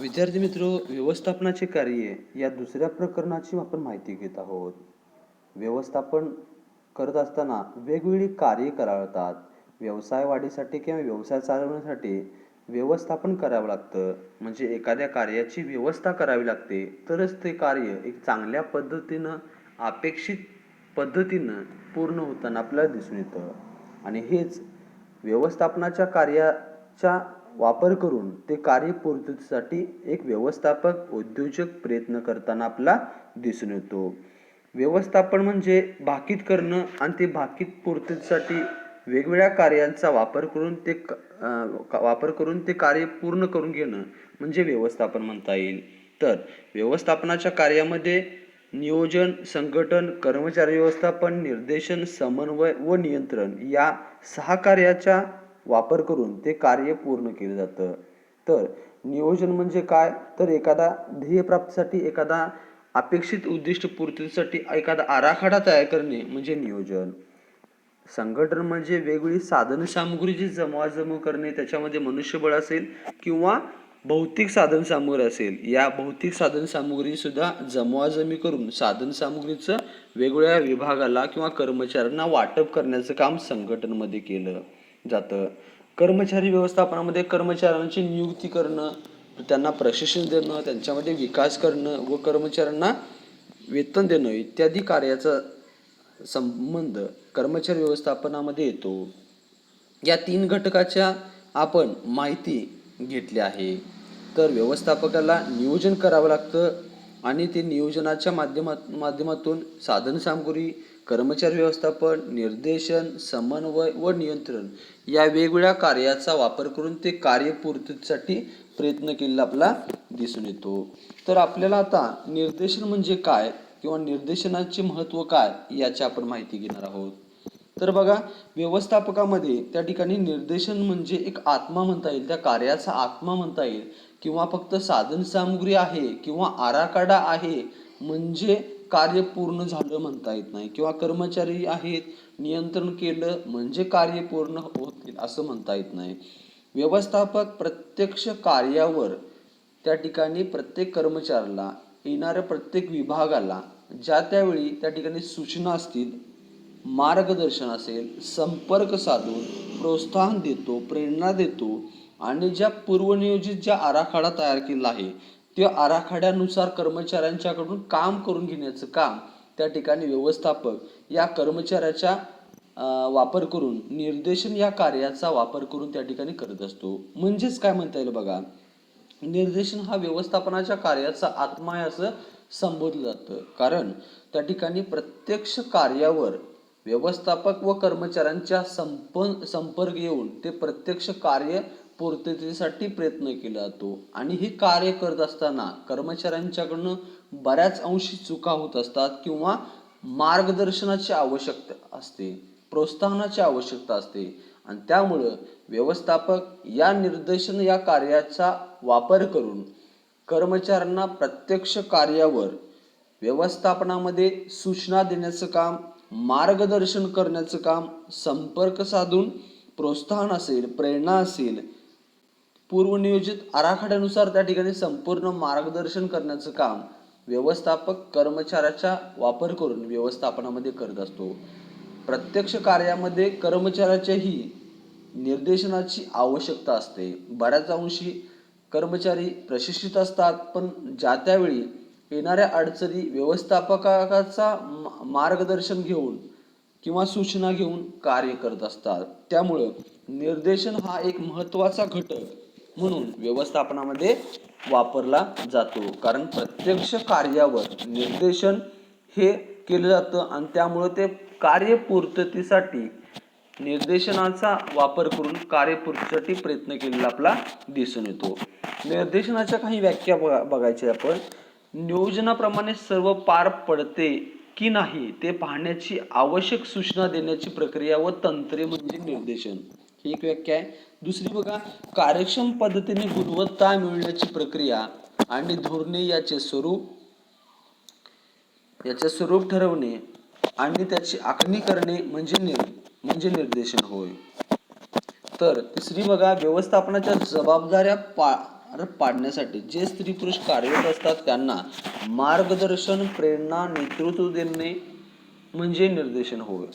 विद्यार्थी मित्र, व्यवस्थापनाचे कार्य या दुसऱ्या प्रकरणाची आपण माहिती घेत आहोत. व्यवस्थापन करत असताना वेगवेगळी कार्ये करावी लागतात. व्यवसाय वाढीसाठी किंवा व्यवसाय चालवण्यासाठी व्यवस्थापन करावं लागतं. म्हणजे एखाद्या कार्याची व्यवस्था करावी लागते, तरच ते कार्य एक चांगल्या पद्धतीनं, अपेक्षित पद्धतीनं पूर्ण होताना आपल्याला दिसून येतं. आणि हेच व्यवस्थापनाच्या कार्याचा वापर करून ते कार्य पूर्ततेसाठी एक व्यवस्थापक उद्योजक प्रयत्न करताना आपला दिसून येतो. व्यवस्थापन म्हणजे भाकीत करणं आणि ते भाकीत पूर्ततेसाठी वेगवेगळ्या कार्यांचा वापर करून ते कार्य पूर्ण करून घेणं म्हणजे व्यवस्थापन म्हणता येईल. तर व्यवस्थापनाच्या कार्यामध्ये नियोजन, संघटन, कर्मचारी व्यवस्थापन, निर्देशन, समन्वय व नियंत्रण या 6 कार्याचा वापर करून ते कार्य पूर्ण केलं जातं. तर नियोजन म्हणजे काय? तर एखादा ध्येय प्राप्तीसाठी, एखादा अपेक्षित उद्दिष्ट पूर्तीसाठी एखादा आराखडा तयार करणे म्हणजे नियोजन. संघटन म्हणजे वेगवेगळी साधन सामुग्रीची जमवाजमव करणे, त्याच्यामध्ये मनुष्यबळ असेल किंवा भौतिक साधन सामुग्री असेल. या भौतिक साधन सामुग्री सुद्धा जमवाजमी करून साधन सामुग्रीचं वेगवेगळ्या विभागाला किंवा कर्मचाऱ्यांना वाटप करण्याचं काम संघटनेमध्ये केलं जातं. कर्मचारी व्यवस्थापनामध्ये कर्मचाऱ्यांची नियुक्ती करणं, त्यांना प्रशिक्षण देणं, त्यांच्यामध्ये विकास करणं व कर्मचाऱ्यांना वेतन देणं इत्यादी कार्याचा संबंध कर्मचारी व्यवस्थापनामध्ये येतो. या 3 घटकाच्या आपण माहिती घेतली आहे. तर व्यवस्थापकाला नियोजन करावं लागतं आणि ते नियोजनाच्या माध्यमातून साधनसामुग्री, कर्मचारी व्यवस्थापन, निर्देशन, समन्वय व नियंत्रण या वेगवेगळ्या कार्याचा वापर करून ते कार्य पूर्ततेसाठी प्रयत्न केलेला आपला दिसून येतो. तर आपल्याला आता निर्देशन म्हणजे काय किंवा निर्देशनाचे महत्त्व काय याची आपण माहिती घेणार आहोत. तर बघा, व्यवस्थापकामध्ये त्या ठिकाणी निर्देशन म्हणजे एक आत्मा म्हणता येईल, त्या कार्याचा आत्मा म्हणता येईल किंवा फक्त साधन सामुग्री आहे किंवा आराखडा आहे म्हणजे कार्य पूर्ण झालं म्हणता येत नाही, किंवा कर्मचारी आहेत नियंत्रण केलं म्हणजे कार्य पूर्ण होतील असं म्हणता येत नाही. व्यवस्थापक प्रत्यक्ष कार्यावर त्या ठिकाणी प्रत्येक कर्मचाऱ्याला, येणाऱ्या प्रत्येक विभागाला ज्या त्यावेळी त्या ठिकाणी सूचना असतील, मार्गदर्शन असेल, संपर्क साधून प्रोत्साहन देतो, प्रेरणा देतो आणि ज्या पूर्वनियोजित ज्या आराखडा तयार केला आहे त्या आराखड्यानुसार कर्मचाऱ्यांच्याकडून काम करून घेण्याचं काम त्या ठिकाणी व्यवस्थापक या कर्मचाऱ्याच्या वापर करून निर्देशन या कार्याचा वापर करून त्या ठिकाणी करत असतो. म्हणजेच काय म्हणता येईल बघा, निर्देशन हा व्यवस्थापनाच्या कार्याचा आत्मा आहे असं संबोधलं जातं. कारण त्या ठिकाणी प्रत्यक्ष कार्यावर व्यवस्थापक व कर्मचाऱ्यांच्या संपर्क येऊन ते प्रत्यक्ष कार्य पूर्ततेसाठी प्रयत्न केला जातो. आणि हे कार्य करत असताना कर्मचाऱ्यांच्याकडून बऱ्याच अंशी चुका होत असतात किंवा मार्गदर्शनाची आवश्यकता असते, प्रोत्साहनाची आवश्यकता असते. आणि त्यामुळं व्यवस्थापक या निर्देशन या कार्याचा वापर करून कर्मचाऱ्यांना प्रत्यक्ष कार्यावर व्यवस्थापनामध्ये सूचना देण्याचं काम, मार्गदर्शन करण्याचं काम, संपर्क साधून प्रोत्साहन असेल, प्रेरणा असेल, पूर्वनियोजित आराखड्यानुसार त्या ठिकाणी संपूर्ण मार्गदर्शन करण्याचं काम व्यवस्थापक कर्मचाऱ्याचा वापर करून व्यवस्थापनामध्ये करत असतो. प्रत्यक्ष कार्यामध्ये कर्मचाऱ्याच्याही निर्देशनाची आवश्यकता असते. बऱ्याच अंशी कर्मचारी प्रशिक्षित असतात, पण ज्या त्यावेळी येणाऱ्या अडचणी व्यवस्थापकाचा मार्गदर्शन घेऊन किंवा सूचना घेऊन कार्य करत असतात. त्यामुळं निर्देशन हा एक महत्त्वाचा घटक म्हणून व्यवस्थापनामध्ये वापरला जातो. कारण प्रत्यक्ष कार्यावर निर्देशन हे केलं जातं आणि त्यामुळं ते कार्यपूर्ततेसाठी निर्देशनाचा वापर करून कार्यपूर्तीसाठी प्रयत्न केलेला आपला दिसून येतो. निर्देशनाच्या काही व्याख्या बघायच्या आपण. नियोजनाप्रमाणे सर्व पार पडते की नाही ते पाहण्याची आवश्यक सूचना देण्याची प्रक्रिया व तंत्रे म्हणजे निर्देशन, ही एक व्याख्या आहे. दुसरी बघा, कार्यक्षम पद्धतीने गुणवत्ता मिळवण्याची प्रक्रिया आणि धोरणे याचे स्वरूप ठरवणे आणि त्याची आखणी करणे म्हणजे निर्देशन होय. तर तिसरी बघा, व्यवस्थापनाच्या जबाबदाऱ्या पाडण्यासाठी जे स्त्री पुरुष कार्यरत असतात त्यांना मार्गदर्शन, प्रेरणा, नेतृत्व देणे म्हणजे निर्देशन होय.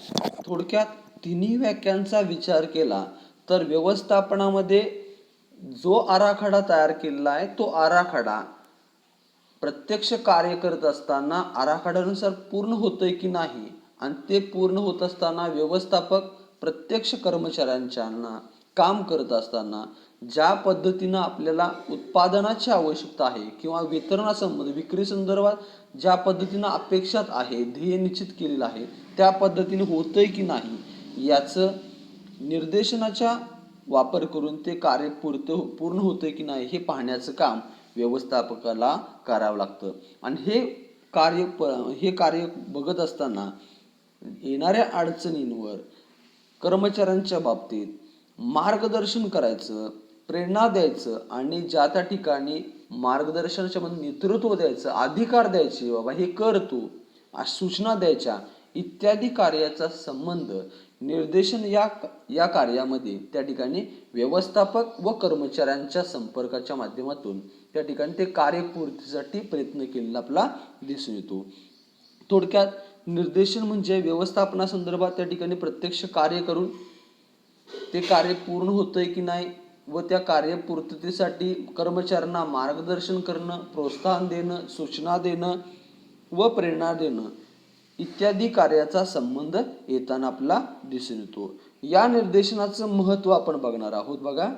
थोडक्यात तिन्ही व्याख्यांचा विचार केला तर व्यवस्थापनामध्ये जो आराखडा तयार केलेला आहे तो आराखडा प्रत्यक्ष कार्य करत असताना आराखड्यानुसार पूर्ण होतंय की नाही, आणि ते पूर्ण होत असताना व्यवस्थापक प्रत्यक्ष कर्मचाऱ्यांना काम करत असताना ज्या पद्धतीनं आपल्याला उत्पादनाची आवश्यकता आहे किंवा वितरणासंबंधी विक्री संदर्भात ज्या पद्धतीनं अपेक्षात आहे, ध्येय निश्चित केलेलं आहे, त्या पद्धतीने होतंय की नाही याचं निर्देशनाचा वापर करून ते कार्य पूर्ण होतंय की नाही हे पाहण्याचं काम व्यवस्थापकाला करावं लागतं. आणि हे कार्य बघत असताना येणाऱ्या अडचणींवर कर्मचाऱ्यांच्या बाबतीत मार्गदर्शन करायचं, प्रेरणा द्यायचं आणि ज्या त्या ठिकाणी मार्गदर्शनाच्या मध्ये नेतृत्व द्यायचं, अधिकार द्यायचे, बाबा हे कर तू, सूचना द्यायच्या इत्यादी कार्याचा संबंध निर्देशन या कार्यामध्ये त्या ठिकाणी व्यवस्थापक व कर्मचाऱ्यांच्या संपर्काच्या माध्यमातून त्या ठिकाणी ते कार्यपूर्तीसाठी प्रयत्न केलेला आपला दिसून येतो. थोडक्यात निर्देशन म्हणजे व्यवस्थापनासंदर्भात त्या ठिकाणी प्रत्यक्ष कार्य करून ते कार्य पूर्ण होतंय की नाही व त्या कार्यपूर्ततेसाठी कर्मचाऱ्यांना मार्गदर्शन करणं, प्रोत्साहन देणं, सूचना देणं व प्रेरणा देणं इत्यादी कार्याचा संबंध येताना आपला दिसून येतो. या निर्देशनाचं महत्त्व आपण बघणार आहोत. बघा,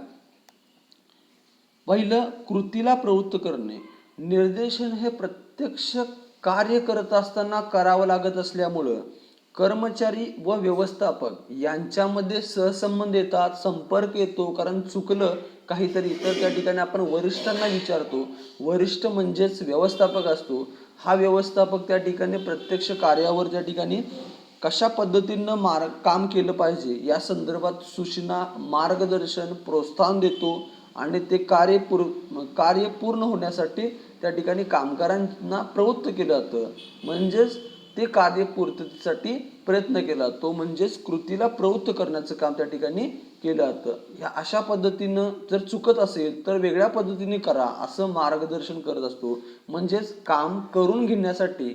पहिलं कृतीला प्रवृत्त करणे. निर्देशन हे प्रत्यक्ष कार्य करत असताना करावं लागत असल्यामुळं कर्मचारी व व्यवस्थापक यांच्यामध्ये सहसंबंध येतात, संपर्क येतो. कारण चुकलं काहीतरी तर त्या ठिकाणी आपण वरिष्ठांना विचारतो, वरिष्ठ म्हणजेच व्यवस्थापक असतो. हा व्यवस्थापक त्या ठिकाणी प्रत्यक्ष कार्यावर त्या ठिकाणी कशा पद्धतीनं काम केलं पाहिजे या संदर्भात सूचना, मार्गदर्शन, प्रोत्साहन देतो आणि ते कार्य पूर्ण होण्यासाठी त्या ठिकाणी कामगारांना प्रवृत्त केलं जातं. म्हणजेच ते कार्यपूर्तीसाठी प्रयत्न केला जातो, म्हणजेच कृतीला प्रवृत्त करण्याचं काम त्या ठिकाणी केलं जातं. ह्या अशा पद्धतीनं जर चुकत असेल तर वेगळ्या पद्धतीने करा असं मार्गदर्शन करत असतो. म्हणजेच काम करून घेण्यासाठी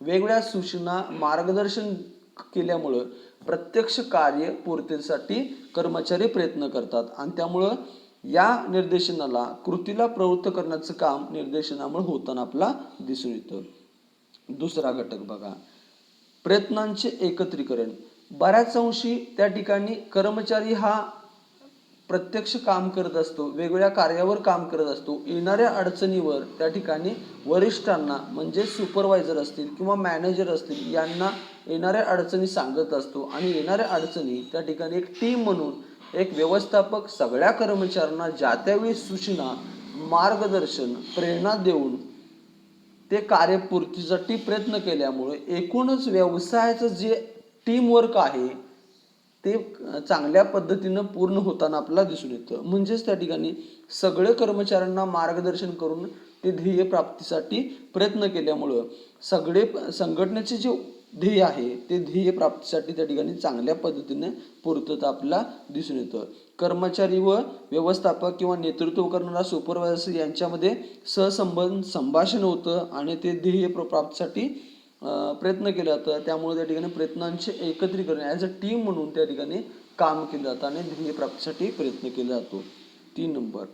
वेगवेगळ्या सूचना, मार्गदर्शन केल्यामुळं प्रत्यक्ष कार्य पूर्तीसाठी कर्मचारी प्रयत्न करतात आणि त्यामुळं या निर्देशनाला कृतीला प्रवृत्त करण्याचं काम निर्देशनामुळे होताना आपला दिसून येतं. दुसरा घटक बघा, प्रयत्नांचे एकत्रीकरण. बऱ्याच अंशी त्या ठिकाणी कर्मचारी हा प्रत्यक्ष काम करत असतो, वेगवेगळ्या कार्यावर काम करत असतो. येणाऱ्या अडचणीवर त्या ठिकाणी वरिष्ठांना म्हणजे सुपरवायझर असतील किंवा मॅनेजर असतील यांना येणाऱ्या अडचणी सांगत असतो आणि येणाऱ्या अडचणी त्या ठिकाणी एक टीम म्हणून एक व्यवस्थापक सगळ्या कर्मचाऱ्यांना ज्या त्यावेळी सूचना, मार्गदर्शन, प्रेरणा देऊन ते कार्यपूर्तीसाठी प्रयत्न केल्यामुळे एकूणच व्यवसायाचं जे टीमवर्क आहे ते चांगल्या पद्धतीनं पूर्ण होताना आपल्याला दिसून येतं. म्हणजेच त्या ठिकाणी सगळे कर्मचाऱ्यांना मार्गदर्शन करून ते ध्येय प्राप्तीसाठी प्रयत्न केल्यामुळं सगळे संघटनेचे जे ध्येय आहे ते ध्येय प्राप्तीसाठी त्या ठिकाणी चांगल्या पद्धतीने पूर्तता आपल्याला दिसून येतं. कर्मचारी व व्यवस्थापक किंवा नेतृत्व करणारा सुपरवायझर यांच्यामध्ये सहसंबंध, संभाषण होतं आणि ते ध्येय प्राप्तीसाठी प्रयत्न केला जातं. त्यामुळे त्या ठिकाणी प्रयत्नांचे एकत्रीकरण ॲज अ टीम म्हणून त्या ठिकाणी काम केलं जातं आणि ध्येय प्राप्तीसाठी प्रयत्न केला जातो. 3 नंबर,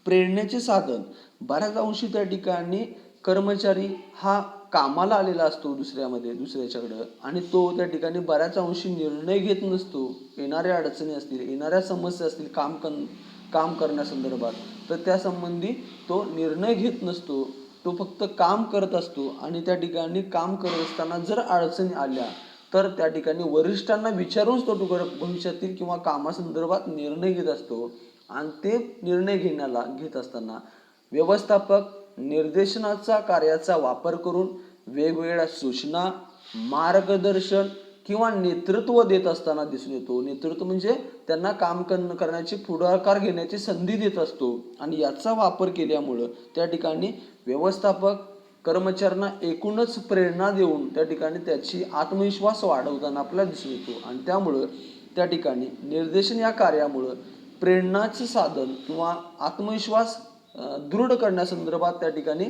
प्रेरणेचे साधन. बऱ्याच अंशी त्या ठिकाणी कर्मचारी हा कामाला आलेला असतो दुसऱ्याच्याकडं आणि तो त्या ठिकाणी बऱ्याच अंशी निर्णय घेत नसतो. येणाऱ्या अडचणी असतील, येणाऱ्या समस्या असतील काम करण्यासंदर्भात तर त्या संबंधी तो निर्णय घेत नसतो. तो फक्त काम करत असतो आणि त्या ठिकाणी काम करत असताना जर अडचणी आल्या तर त्या ठिकाणी वरिष्ठांना विचारूनच तो भविष्यातील किंवा कामासंदर्भात निर्णय घेत असतो. आणि ते निर्णय घेत असताना व्यवस्थापक निर्देशनाचा कार्याचा वापर करून वेगवेगळ्या सूचना, मार्गदर्शन किंवा नेतृत्व देत असताना दिसून येतो. नेतृत्व म्हणजे त्यांना काम करण्याची, पुढाकार घेण्याची संधी देत असतो आणि याचा वापर केल्यामुळं त्या ठिकाणी व्यवस्थापक कर्मचाऱ्यांना एकूणच प्रेरणा देऊन त्या ठिकाणी त्याची आत्मविश्वास वाढवताना आपल्याला दिसून येतो. आणि त्यामुळं त्या ठिकाणी निर्देशन या कार्यामुळं प्रेरणाचं साधन किंवा आत्मविश्वास दृढ करण्यासंदर्भात त्या ठिकाणी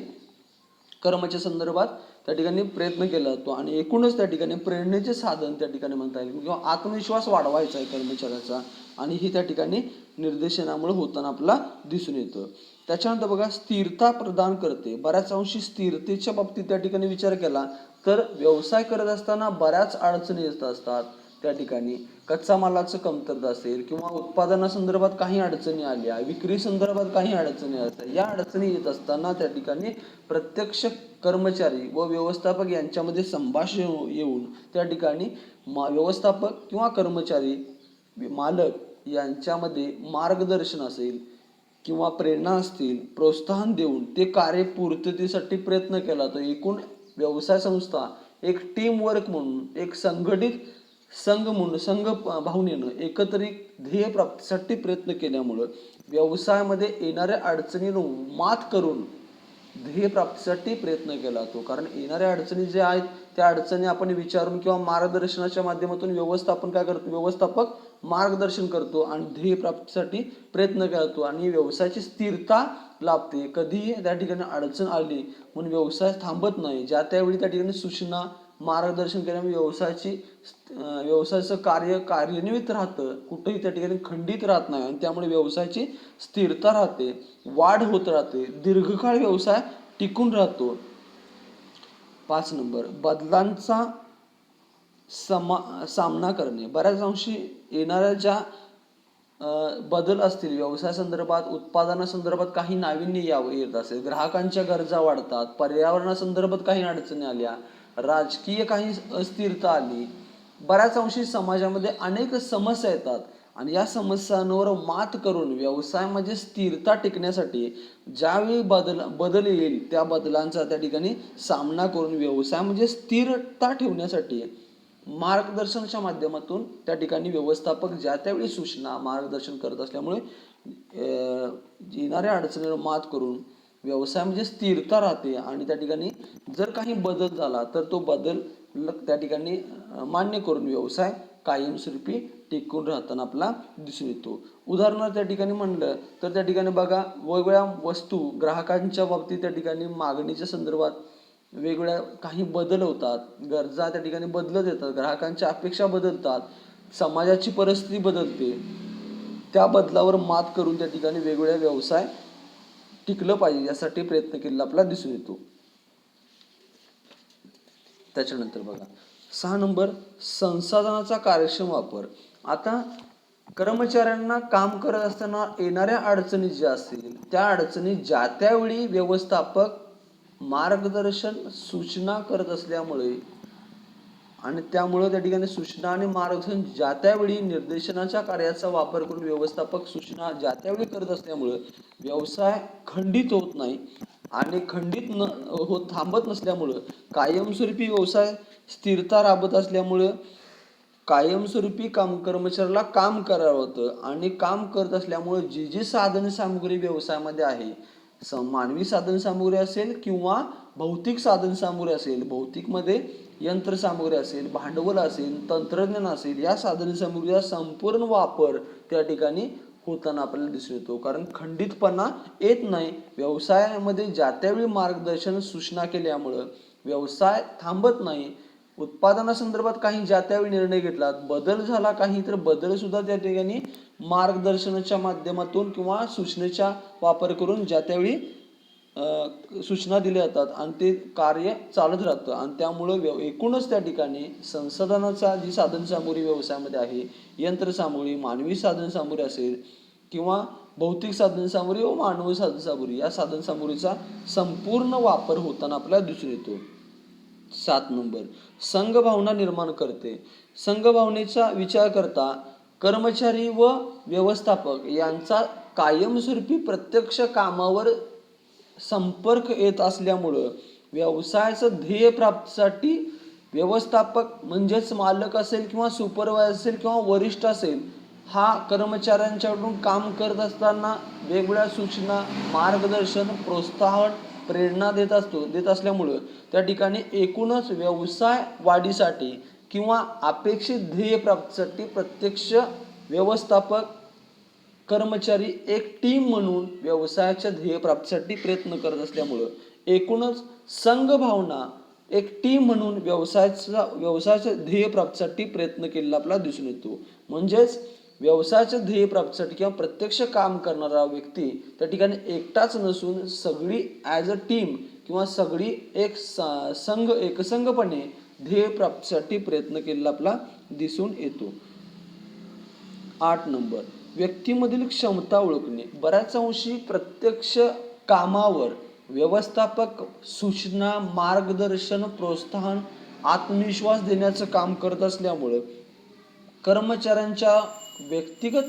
कर्माच्या संदर्भात त्या ठिकाणी प्रयत्न केला जातो आणि एकूणच त्या ठिकाणी प्रेरणेचे साधन त्या ठिकाणी म्हणता येईल किंवा आत्मविश्वास वाढवायचा आहे कर्मचाऱ्याचा आणि ही त्या ठिकाणी निर्देशनामुळे होताना आपल्याला दिसून येतं. त्याच्यानंतर बघा स्थिरता प्रदान करते. बऱ्याच अंशी स्थिरतेच्या बाबतीत त्या ठिकाणी विचार केला तर व्यवसाय करत असताना बऱ्याच अडचणी येत असतात. त्या ठिकाणी कच्चा मालाचं कमतरता असेल किंवा उत्पादनासंदर्भात काही अडचणी आल्या, विक्री संदर्भात काही अडचणी आल्या, या अडचणी येत असताना त्या ठिकाणी प्रत्यक्ष कर्मचारी व व्यवस्थापक यांच्यामध्ये संभाषण येऊन त्या ठिकाणी व्यवस्थापक किंवा कर्मचारी मालक यांच्यामध्ये मार्गदर्शन असेल किंवा प्रेरणा असतील, प्रोत्साहन देऊन ते कार्य पूर्ततेसाठी प्रयत्न केला तर एकूण व्यवसाय संस्था एक टीम वर्क म्हणून, एक संघटित संघ म्हणून, संघ भावनेनं एकत्रित ध्येय प्राप्तीसाठी प्रयत्न केल्यामुळं व्यवसायामध्ये येणाऱ्या अडचणींवर मात करून ध्येय प्राप्तीसाठी प्रयत्न केला जातो. कारण येणाऱ्या अडचणी ज्या आहेत त्या अडचणी आपण विचारून किंवा मार्गदर्शनाच्या माध्यमातून व्यवस्थापन काय करतो, व्यवस्थापक मार्गदर्शन करतो आणि ध्येय प्राप्तीसाठी प्रयत्न केला जातो आणि व्यवसायाची स्थिरता लाभते. कधीही त्या ठिकाणी अडचण आली म्हणून व्यवसाय थांबत नाही. ज्या त्यावेळी त्या ठिकाणी सूचना मार्गदर्शन केल्यामुळे व्यवसायाचं कार्य कार्यान्वित राहतं, कुठंही त्या ठिकाणी खंडित राहत नाही आणि त्यामुळे व्यवसायाची स्थिरता राहते, वाढ होत राहते, दीर्घकाळ व्यवसाय टिकून राहतो. 5 नंबर बदलांचा सामना करणे. बऱ्याच अंशी येणाऱ्या ज्या बदल असतील व्यवसाय संदर्भात, उत्पादनासंदर्भात काही नाविन्य येत असेल, ग्राहकांच्या गरजा वाढतात, पर्यावरणासंदर्भात काही अडचणी आल्या, राजकीय काही अस्थिरता आली, बऱ्याच अंशी समाजामध्ये अनेक समस्या येतात आणि या समस्यांवर मात करून व्यवसायामध्ये स्थिरता टिकण्यासाठी ज्यावेळी बदल येईल त्या बदलांचा त्या ठिकाणी सामना करून व्यवसायामध्ये स्थिरता ठेवण्यासाठी मार्गदर्शनाच्या माध्यमातून त्या ठिकाणी व्यवस्थापक ज्या त्यावेळी सूचना मार्गदर्शन करत असल्यामुळे येणाऱ्या अडचणीवर मात करून व्यवसायामध्ये स्थिरता राहते आणि त्या ठिकाणी जर काही बदल झाला तर तो बदल त्या ठिकाणी मान्य करून व्यवसाय कायमस्वरूपी टिकून राहताना आपला दिसून येतो. उदाहरणार्थ त्या ठिकाणी म्हणलं तर त्या ठिकाणी बघा वेगवेगळ्या वस्तू ग्राहकांच्या बाबतीत त्या ठिकाणी मागणीच्या संदर्भात वेगवेगळ्या काही बदल होतात, गरजा त्या ठिकाणी बदलत येतात, ग्राहकांच्या अपेक्षा बदलतात, समाजाची परिस्थिती बदलते. त्या बदलावर मात करून त्या ठिकाणी वेगवेगळ्या व्यवसाय टिकलं पाहिजे यासाठी प्रयत्न केलेला आपला दिसून येतो. त्याच्यानंतर बघा 6 नंबर संसाधनाचा कार्यक्षम वापर. आता कर्मचाऱ्यांना काम करत असताना येणाऱ्या अडचणी ज्या असतील त्या अडचणी ज्या त्यावेळी व्यवस्थापक मार्गदर्शन सूचना करत असल्यामुळे आणि त्यामुळे त्या ठिकाणी सूचना आणि मार्गदर्शन ज्या त्यावेळी निर्देशनाच्या कार्याचा वापर करून व्यवस्थापक सूचना ज्या त्यावेळी करत असल्यामुळे व्यवसाय खंडित होत नाही आणि खंडित थांबत नसल्यामुळं कायमस्वरूपी व्यवसाय स्थिरता राबत असल्यामुळं कायमस्वरूपी कर्मचाऱ्याला काम करावं होतं आणि काम करत असल्यामुळे जी जी साधन सामुग्री व्यवसायामध्ये आहे, मानवी साधन सामुग्री असेल किंवा भौतिक साधन सामुग्री असेल, भौतिकमध्ये यंत्रसामुग्री असेल, भांडवल असेल, तंत्रज्ञान असेल, या साधन सामुग्रीचा संपूर्ण वापर त्या ठिकाणी होताना आपल्याला दिसून येतो. कारण खंडितपणा येत नाही. व्यवसायामध्ये ज्या त्यावेळी मार्गदर्शन सूचना केल्यामुळं व्यवसाय थांबत नाही. उत्पादनासंदर्भात काही ज्या त्यावेळी निर्णय घेतला, बदल झाला काही तर बदल सुद्धा त्या ठिकाणी मार्गदर्शनाच्या माध्यमातून किंवा सूचनेचा वापर करून ज्या त्यावेळी सूचना दिल्या जातात आणि ते कार्य चालत राहतं आणि त्यामुळं एकूणच त्या ठिकाणी संसाधनाचा जी साधनसामुग्री व्यवसायामध्ये आहे, यंत्रसामुग्री, मानवी साधनसामुग्री असेल किंवा भौतिक साधनसामुग्री व मानवी साधनसामुग्री, या साधनसामुग्रीचा संपूर्ण वापर होताना आपल्याला दिसून येतो. 7 नंबर संघभावना निर्माण करते. संघभावनेचा विचार करता कर्मचारी व व्यवस्थापक यांचा कायमस्वरूपी प्रत्यक्ष कामावर संपर्क येत असल्यामुळं व्यवसायाचं ध्येय प्राप्तीसाठी व्यवस्थापक म्हणजेच मालक असेल किंवा सुपरवायझर असेल किंवा वरिष्ठ असेल, हा कर्मचाऱ्यांच्याकडून काम करत असताना वेगवेगळ्या सूचना, मार्गदर्शन, प्रोत्साहन, प्रेरणा देत असल्यामुळं त्या ठिकाणी एकूणच व्यवसाय वाढीसाठी किंवा अपेक्षित ध्येय प्राप्तीसाठी प्रत्यक्ष व्यवस्थापक कर्मचारी एक टीम म्हणून व्यवसायाच्या ध्येय प्राप्तीसाठी प्रयत्न करत असल्यामुळं एकूणच संघ भावना एक टीम म्हणून व्यवसायाच्या ध्येय प्राप्तीसाठी प्रयत्न केलेला आपला दिसून येतो. म्हणजेच व्यवसायाच्या ध्येय प्राप्तीसाठी किंवा प्रत्यक्ष काम करणारा व्यक्ती त्या ठिकाणी एकटाच नसून सगळी ॲज अ टीम किंवा सगळी एकसंघपणे ध्येय प्राप्तीसाठी प्रयत्न केलेला आपला दिसून येतो. 8 नंबर, व्यक्तीमधील क्षमता ओळखणे. बऱ्याच अंशी प्रत्यक्ष कामावर व्यवस्थापक सूचना, मार्गदर्शन, प्रोत्साहन, आत्मविश्वास देण्याचं काम करत असल्यामुळं कर्मचाऱ्यांच्या व्यक्तिगत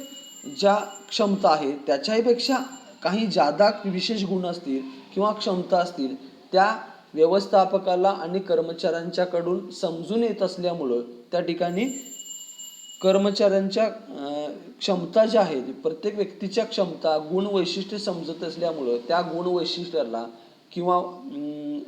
ज्या क्षमता आहेत त्याच्याहीपेक्षा काही जादा विशेष गुण असतील किंवा क्षमता असतील त्या व्यवस्थापकाला आणि कर्मचाऱ्यांच्याकडून समजून येत असल्यामुळं त्या ठिकाणी कर्मचाऱ्यांच्या क्षमता ज्या आहेत प्रत्येक व्यक्तीच्या क्षमता गुण वैशिष्ट्य समजत असल्यामुळं त्या गुण वैशिष्ट्याला किंवा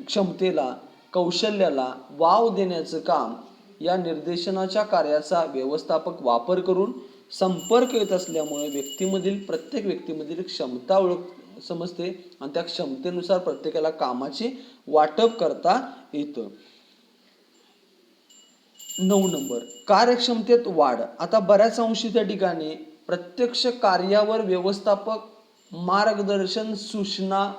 क्षमतेला कौशल्याला वाव देण्याचं काम या निर्देशनाच्या कार्याचा व्यवस्थापक वापर करून संपर्क येत असल्यामुळे प्रत्येक व्यक्तीमधील क्षमता समजते आणि त्या क्षमतेनुसार प्रत्येकाला कामाची वाटप करता येतं. 9 नंबर, कार्यक्षमतेत वाढ. आता बऱ्याच अंशी त्या ठिकाणी प्रत्यक्ष कार्यावर व्यवस्थापक मार्गदर्शन, सूचना,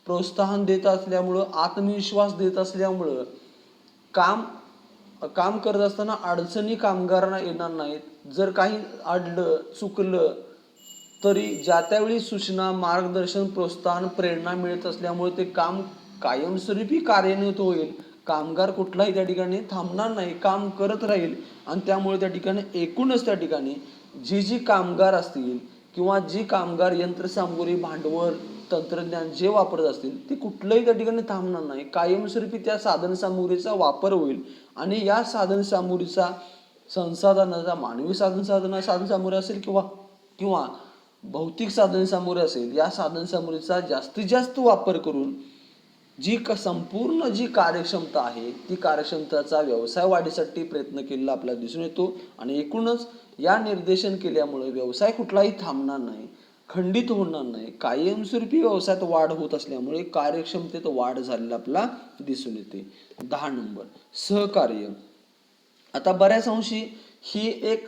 प्रोत्साहन देत असल्यामुळं आत्मविश्वास देत असल्यामुळं काम करत असताना अडचणी कामगारांना येणार नाहीत. जर काही अडलं चुकलं तरी ज्या त्यावेळी सूचना, मार्गदर्शन, प्रोत्साहन, प्रेरणा मिळत असल्यामुळे ते काम कायमस्वरूपी कार्यान्वित होईल. कामगार कुठलाही त्या ठिकाणी थांबणार नाही, काम करत राहील आणि त्यामुळे त्या ठिकाणी एकूणच त्या ठिकाणी जी कामगार असतील किंवा जी कामगार यंत्रसामुग्री, भांडवल, तंत्रज्ञान जे वापरत असतील ते कुठलंही त्या ठिकाणी थांबणार नाही. कायमस्वरूपी त्या साधनसामुग्रीचा वापर होईल आणि या साधनसामुग्रीचा संसाधनाचा मानवी साधनसामुग्री असेल किंवा भौतिक साधनसामुग्री असेल, या साधनसामुग्रीचा जास्तीत जास्त वापर करून संपूर्ण जी कार्यक्षमता आहे ती कार्यक्षमतेचा व्यवसाय वाढीसाठी प्रयत्न केलेला आपल्याला दिसून येतो. आणि एकूणच या निर्देशन केल्यामुळे व्यवसाय कुठलाही थांबणार नाही, खंडित होणार नाही, कायमस्वरूपी व्यवसायात वाढ होत असल्यामुळे कार्यक्षमतेत वाढ झालेला आपला दिसून येते. 10 नंबर, सहकार्य. आता बऱ्याच अंशी ही एक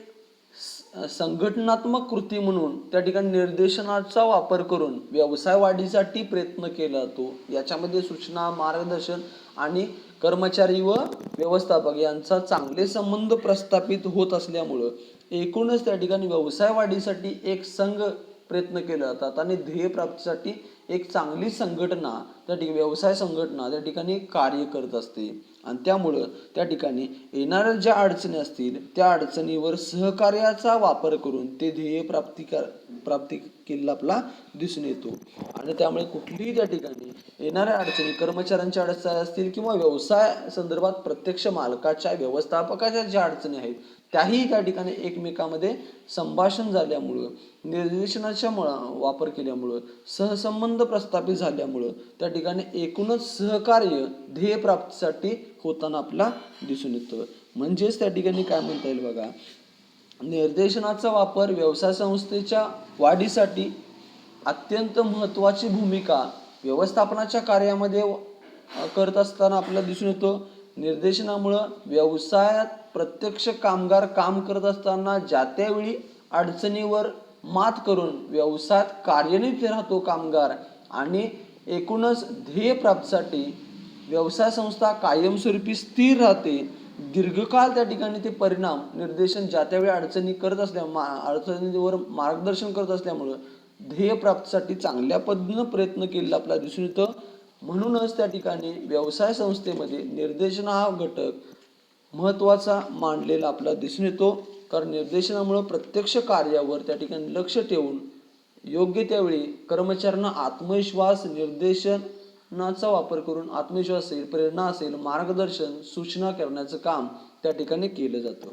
संघटनात्मक कृती म्हणून त्या ठिकाणी निर्देशनाचा वापर करून व्यवसाय वाढीसाठी प्रयत्न केला जातो. याच्यामध्ये सूचना, मार्गदर्शन आणि कर्मचारी व व्यवस्थापक यांचा चांगले संबंध प्रस्थापित होत असल्यामुळं एकूणच त्या ठिकाणी व्यवसाय वाढीसाठी एक संघ प्रयत्न केले जातात आणि ध्येय प्राप्तीसाठी एक चांगली संघटना त्या ठिकाणी व्यवसाय संघटना त्या ठिकाणी कार्य करत असते. आणि त्यामुळं त्या ठिकाणी येणाऱ्या ज्या अडचणी असतील त्या अडचणीवर सहकार्याचा वापर करून ते ध्येय प्राप्ती केलेला आपला दिसून येतो. आणि त्यामुळे कुठलीही त्या ठिकाणी येणाऱ्या अडचणी कर्मचाऱ्यांच्या अडचणी असतील किंवा व्यवसाय संदर्भात प्रत्यक्ष मालकाच्या व्यवस्थापकाच्या ज्या अडचणी आहेत त्याही त्या ठिकाणी एकमेकांमध्ये संभाषण झाल्यामुळं निर्देशनाचा वापर केल्यामुळं सहसंबंध प्रस्थापित झाल्यामुळं त्या ठिकाणी एकूणच सहकार्य ध्येय प्राप्तीसाठी होताना आपला दिसून येतं. म्हणजेच त्या ठिकाणी काय म्हणता येईल बघा, निर्देशनाचा वापर व्यवसाय संस्थेच्या वाढीसाठी अत्यंत महत्त्वाची भूमिका व्यवस्थापनाच्या कार्यामध्ये करत असताना आपल्याला दिसून येतो. निर्देशनामुळं व्यवसायात प्रत्यक्ष कामगार काम करत असताना ज्या त्यावेळी अडचणीवर मात करून व्यवसायात कार्यान्वित राहतो कामगार आणि एकूणच ध्येय प्राप्तीसाठी व्यवसाय संस्था कायमस्वरूपी स्थिर राहते. दीर्घकाळ त्या ठिकाणी ते परिणाम निर्देशन ज्या त्यावेळी अडचणीवर मार्गदर्शन करत असल्यामुळं ध्येय प्राप्तीसाठी चांगल्या पद्धतीनं प्रयत्न केलेला आपल्याला दिसून येतं. म्हणूनच त्या ठिकाणी व्यवसाय संस्थेमध्ये निर्देशन हा घटक महत्त्वाचा मानलेला आपल्याला दिसून येतो. कारण निर्देशनामुळे प्रत्यक्ष कार्यावर त्या ठिकाणी लक्ष ठेवून योग्य त्यावेळी कर्मचाऱ्यांना आत्मविश्वास, निर्देशनाचा वापर करून आत्मविश्वास असेल, प्रेरणा असेल, मार्गदर्शन, सूचना करण्याचं काम त्या ठिकाणी केलं जातं.